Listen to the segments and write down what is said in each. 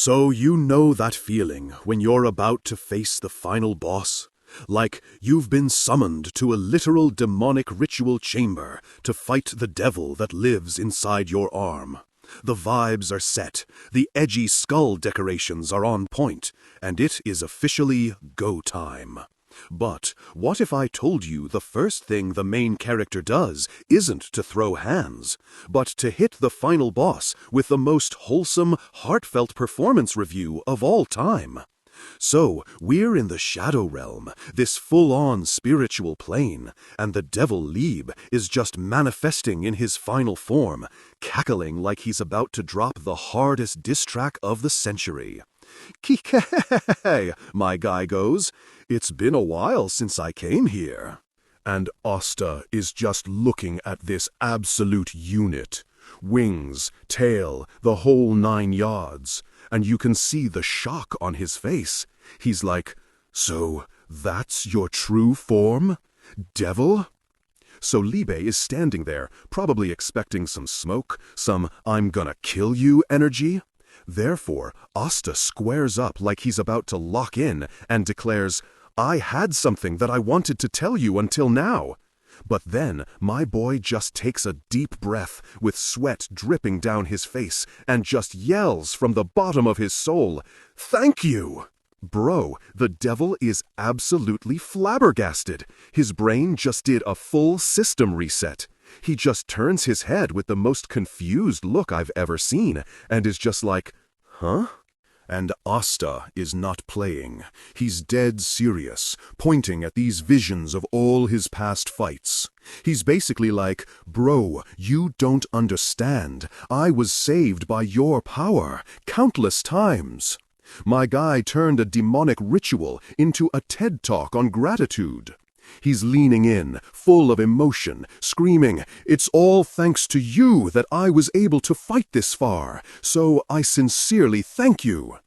So you know that feeling when you're about to face the final boss? Like you've been summoned to a literal demonic ritual chamber to fight the devil that lives inside your arm. The vibes are set, the edgy skull decorations are on point, and it is officially go time. But what if I told you the first thing the main character does isn't to throw hands, but to hit the final boss with the most wholesome, heartfelt performance review of all time? So, we're in the Shadow Realm, this full-on spiritual plane, and the devil Liebe is just manifesting in his final form, cackling like he's about to drop the hardest diss track of the century. "Kikay," my guy goes, "it's been a while since I came here." And Asta is just looking at this absolute unit. Wings, tail, the whole 9 yards. And you can see the shock on his face. He's like, "So that's your true form? Devil?" So Liebe is standing there, probably expecting some smoke, some "I'm gonna kill you" energy. Therefore, Asta squares up like he's about to lock in and declares, "I had something that I wanted to tell you until now." But then my boy just takes a deep breath with sweat dripping down his face and just yells from the bottom of his soul, "Thank you!" Bro, the devil is absolutely flabbergasted. His brain just did a full system reset. He just turns his head with the most confused look I've ever seen and is just like, "Huh?" And Asta is not playing. He's dead serious, pointing at these visions of all his past fights. He's basically like, "Bro, you don't understand. I was saved by your power, countless times. My guy turned a demonic ritual into a TED Talk on gratitude." He's leaning in, full of emotion, screaming, "It's all thanks to you that I was able to fight this far, so I sincerely thank you."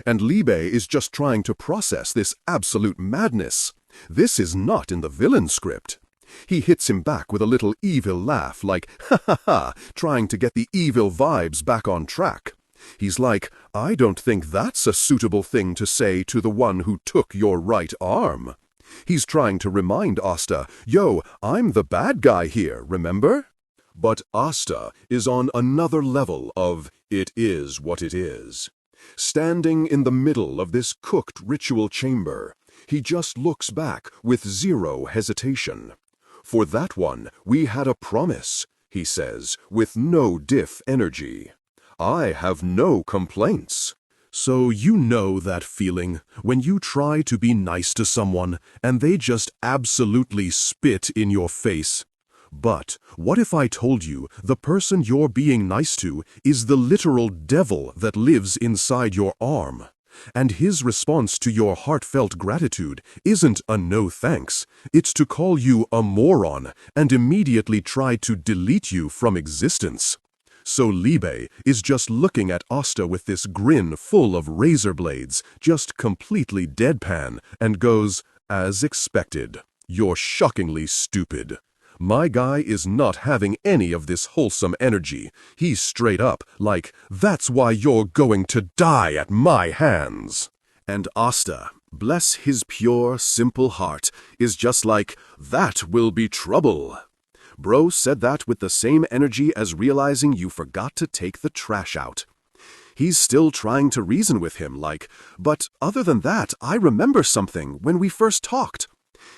And Liebe is just trying to process this absolute madness. This is not in the villain script. He hits him back with a little evil laugh, like, "Ha ha ha," trying to get the evil vibes back on track. He's like, "I don't think that's a suitable thing to say to the one who took your right arm." He's trying to remind Asta, "Yo, I'm the bad guy here, remember?" But Asta is on another level of "it is what it is." Standing in the middle of this cooked ritual chamber, he just looks back with zero hesitation. "For that one, we had a promise," he says, with no diff energy. "I have no complaints." So you know that feeling when you try to be nice to someone and they just absolutely spit in your face. But what if I told you the person you're being nice to is the literal devil that lives inside your arm? And his response to your heartfelt gratitude isn't a no thanks, it's to call you a moron and immediately try to delete you from existence. So Liebe is just looking at Asta with this grin full of razor blades, just completely deadpan, and goes, "As expected. You're shockingly stupid." My guy is not having any of this wholesome energy. He's straight up like, "That's why you're going to die at my hands." And Asta, bless his pure, simple heart, is just like, "That will be trouble." Bro said that with the same energy as realizing you forgot to take the trash out. He's still trying to reason with him like, "But other than that, I remember something when we first talked."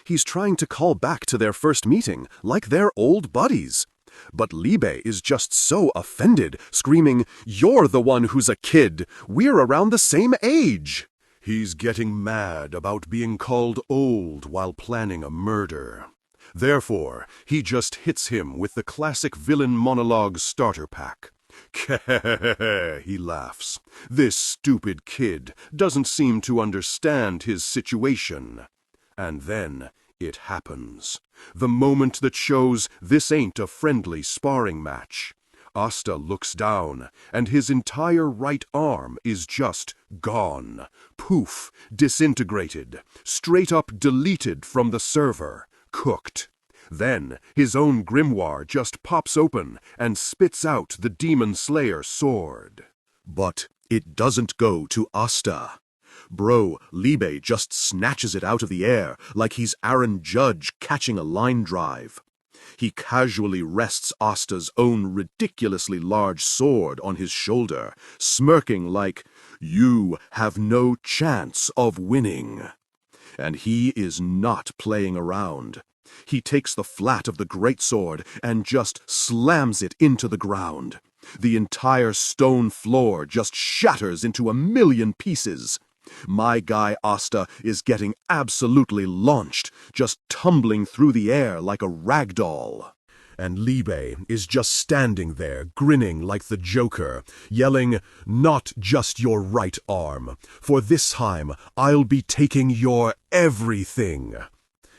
He's trying to call back to their first meeting, like they're old buddies. But Liebe is just so offended, screaming, "You're the one who's a kid. We're around the same age." He's getting mad about being called old while planning a murder. Therefore, he just hits him with the classic villain monologue starter pack. He laughs. This stupid kid doesn't seem to understand his situation. And then it happens. The moment that shows this ain't a friendly sparring match. Asta looks down, and his entire right arm is just gone. Poof, disintegrated, straight up deleted from the server. Cooked. Then his own grimoire just pops open and spits out the Demon Slayer sword. But It doesn't go to Asta. Bro, Liebe just snatches it out of the air like he's Aaron Judge catching a line drive. He casually rests Asta's own ridiculously large sword on his shoulder, smirking like, "You have no chance of winning." And he is not playing around. He takes the flat of the greatsword and just slams it into the ground. The entire stone floor just shatters into a million pieces. My guy Asta is getting absolutely launched, just tumbling through the air like a rag doll. And Liebe is just standing there, grinning like the Joker, yelling, "Not just your right arm, for this time I'll be taking your everything."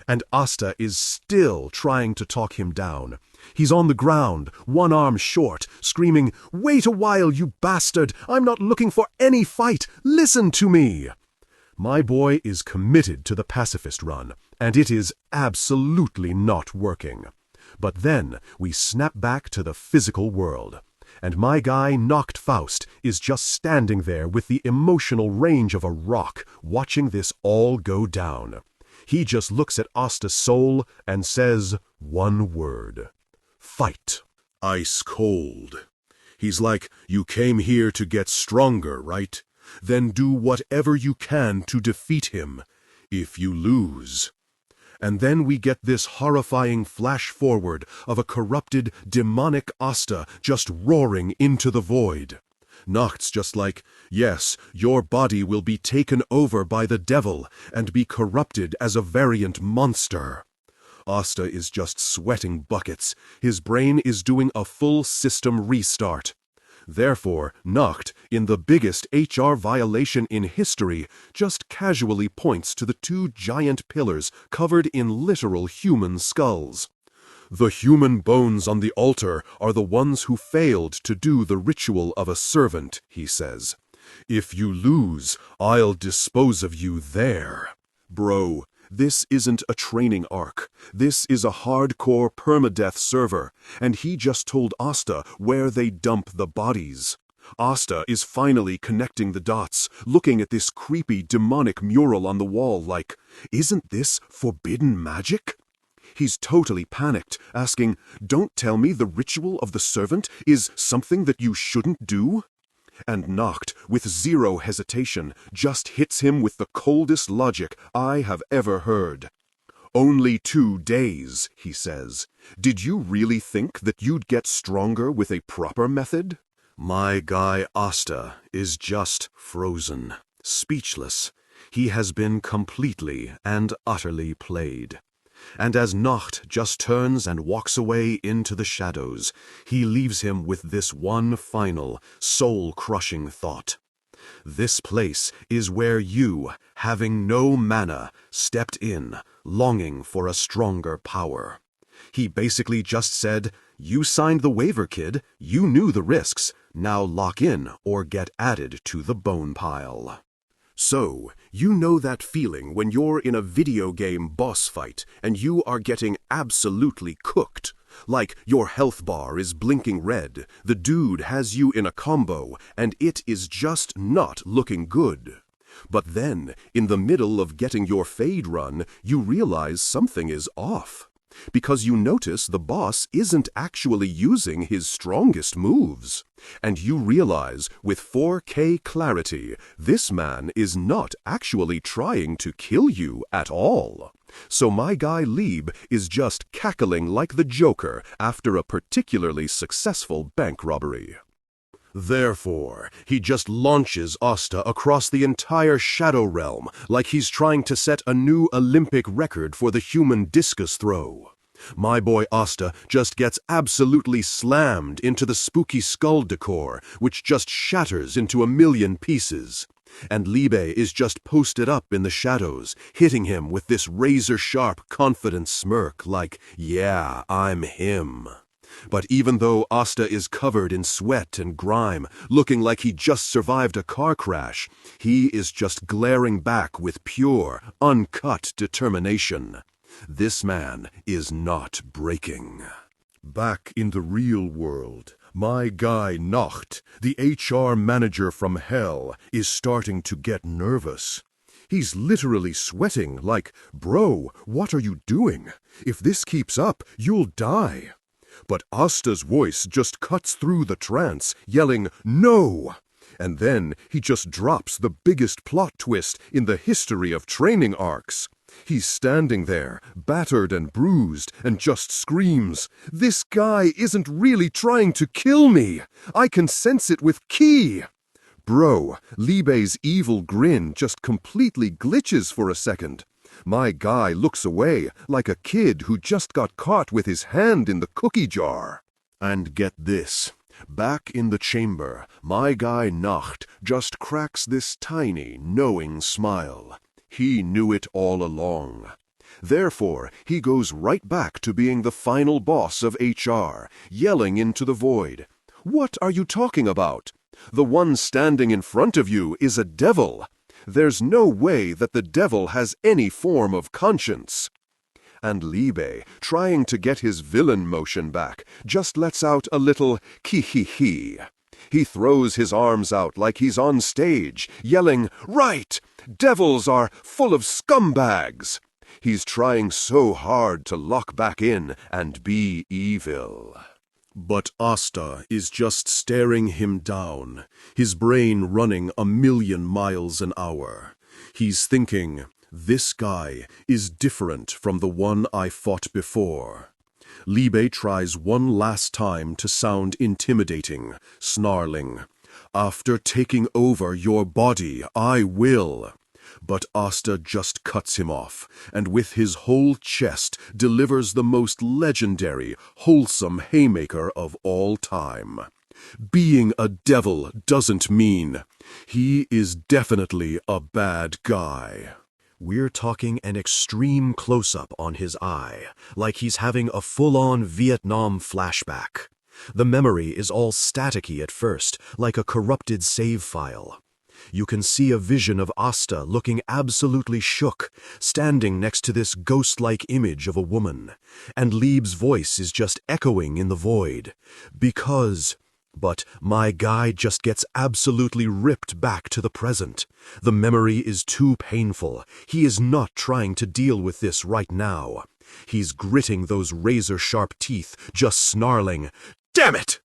And Asta is still trying to talk him down. He's on the ground, one arm short, screaming, "Wait a while, you bastard! I'm not looking for any fight! Listen to me!" My boy is committed to the pacifist run, and it is absolutely not working. But then we snap back to the physical world, and my guy Nacht Faust is just standing there with the emotional range of a rock, watching this all go down. He just looks at Asta's soul and says one word: fight. Ice cold. He's like, "You came here to get stronger, right? Then do whatever you can to defeat him. If you lose." And then we get this horrifying flash forward of a corrupted, demonic Asta just roaring into the void. Nacht's just like, "Yes, your body will be taken over by the devil and be corrupted as a variant monster." Asta is just sweating buckets. His brain is doing a full system restart. Therefore, Nacht, in the biggest HR violation in history, just casually points to the two giant pillars covered in literal human skulls. "The human bones on the altar are the ones who failed to do the ritual of a servant," he says. "If you lose, I'll dispose of you there." Bro, this isn't a training arc. This is a hardcore permadeath server, and he just told Asta where they dump the bodies. Asta is finally connecting the dots, looking at this creepy demonic mural on the wall like, "Isn't this forbidden magic?" He's totally panicked, asking, "Don't tell me the ritual of the servant is something that you shouldn't do?" And Nacht, with zero hesitation, just hits him with the coldest logic I have ever heard. "Only 2 days," he says. "Did you really think that you'd get stronger with a proper method?" My guy Asta is just frozen, speechless. He has been completely and utterly played. And as Nacht just turns and walks away into the shadows, he leaves him with this one final, soul-crushing thought. This place is where you, having no mana, stepped in, longing for a stronger power. He basically just said, "You signed the waiver, kid. You knew the risks. Now lock in or get added to the bone pile." So, you know that feeling when you're in a video game boss fight and you are getting absolutely cooked? Like your health bar is blinking red, the dude has you in a combo, and it is just not looking good. But then, in the middle of getting your fade run, you realize something is off. Because you notice the boss isn't actually using his strongest moves. And you realize, with 4K clarity, this man is not actually trying to kill you at all. So my guy Liebe is just cackling like the Joker after a particularly successful bank robbery. Therefore, he just launches Asta across the entire Shadow Realm like he's trying to set a new Olympic record for the human discus throw. My boy Asta just gets absolutely slammed into the spooky skull decor, which just shatters into a million pieces. And Liebe is just posted up in the shadows, hitting him with this razor-sharp, confident smirk like, "Yeah, I'm him." But even though Asta is covered in sweat and grime, looking like he just survived a car crash, he is just glaring back with pure, uncut determination. This man is not breaking. Back in the real world, My guy Nacht, the HR manager from hell, is starting to get nervous. He's literally sweating like, bro, what are you doing? If this keeps up, you'll die. But Asta's voice just cuts through the trance, yelling, no! And then he just drops the biggest plot twist in the history of training arcs. He's standing there, battered and bruised, and just screams, "This guy isn't really trying to kill me! I can sense it with ki!" Bro, Liebe's evil grin just completely glitches for a second. My guy looks away like a kid who just got caught with his hand in the cookie jar. And get this. Back in the chamber, my guy Nacht just cracks this tiny, knowing smile. He knew it all along. Therefore, he goes right back to being the final boss of HR, yelling into the void. "What are you talking about? The one standing in front of you is a devil. There's no way that the devil has any form of conscience." And Liebe, trying to get his villain motion back, just lets out a little ki-hi-hi. He throws his arms out like he's on stage, yelling, "Right! Devils are full of scumbags!" He's trying so hard to lock back in and be evil. But Asta is just staring him down, his brain running 1,000,000 miles an hour. He's thinking, this guy is different from the one I fought before. Liebe tries one last time to sound intimidating, snarling, "After taking over your body, I will." But Asta just cuts him off, and with his whole chest delivers the most legendary, wholesome haymaker of all time. Being a devil doesn't mean he is definitely a bad guy. We're talking an extreme close-up on his eye, like he's having a full-on Vietnam flashback. The memory is all staticky at first, like a corrupted save file. You can see a vision of Asta looking absolutely shook, standing next to this ghost-like image of a woman, and Liebe's voice is just echoing in the void. But my guy just gets absolutely ripped back to the present. The memory is too painful. He is not trying to deal with this right now. He's gritting those razor-sharp teeth, just snarling, "Damn it!"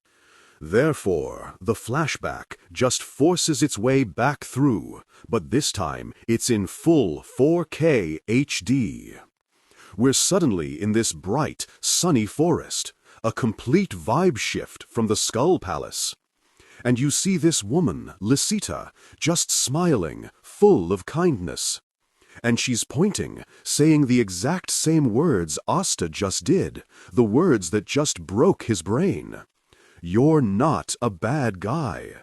Therefore, the flashback just forces its way back through, but this time it's in full 4K HD. We're suddenly in this bright, sunny forest, a complete vibe shift from the Skull Palace. And you see this woman, Lisita, just smiling, full of kindness. And she's pointing, saying the exact same words Asta just did, the words that just broke his brain. "You're not a bad guy."